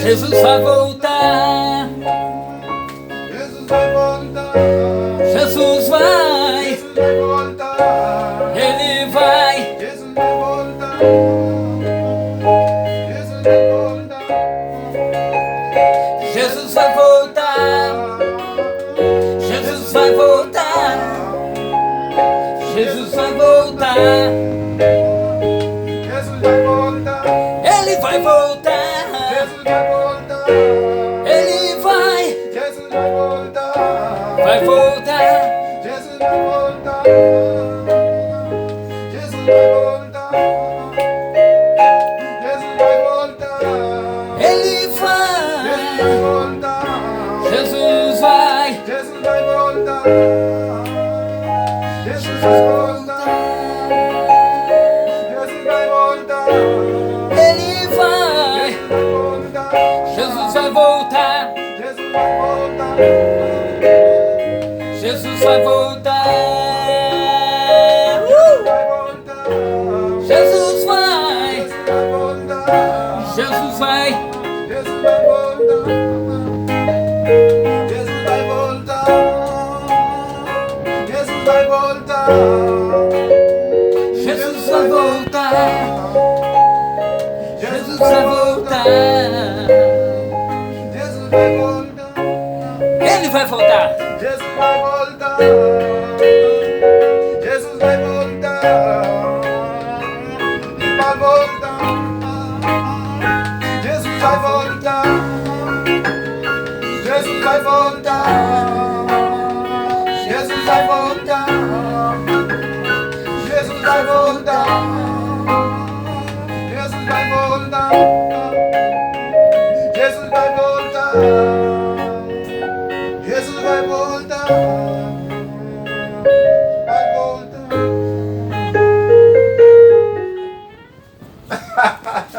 Jesus vai voltar. Jesus vai voltar. Jesus vai. Jesus vai voltar. Ele vai. Jesus vai voltar. Jesus vai voltar. Jesus vai voltar. Jesus vai voltar. Jesus vai voltar. Jesus vai voltar. Ele vai voltar. Jesus vai voltar. Ele vai. Jesus vai voltar. Vai voltar. Jesus vai voltar. Jesus vai voltar. Jesus vai voltar. Ele Jesus vai. vai voltar. Jesus vai. Jesus vai voltar. Jesus vai voltar. Jesus vai voltar. Ele vai. Jesus vai voltar. Jesus vai voltar. Jesus vai voltar. Jesus vai. Jesus vai voltar. Jesus vai. Jesus vai voltar. Jesus vai voltar. Jesus vai voltar. Jesus vai voltar. Jesus vai voltar. Jesus vai voltar. Ele vai voltar. Jesus vai voltar. Jesus vai voltar. Ele vai voltar. Jesus vai voltar. Jesus vai voltar. Jesus vai voltar. Jesus vai voltar. Jesus vai voltar. Jesus vai voltar. Jesus vai voltar.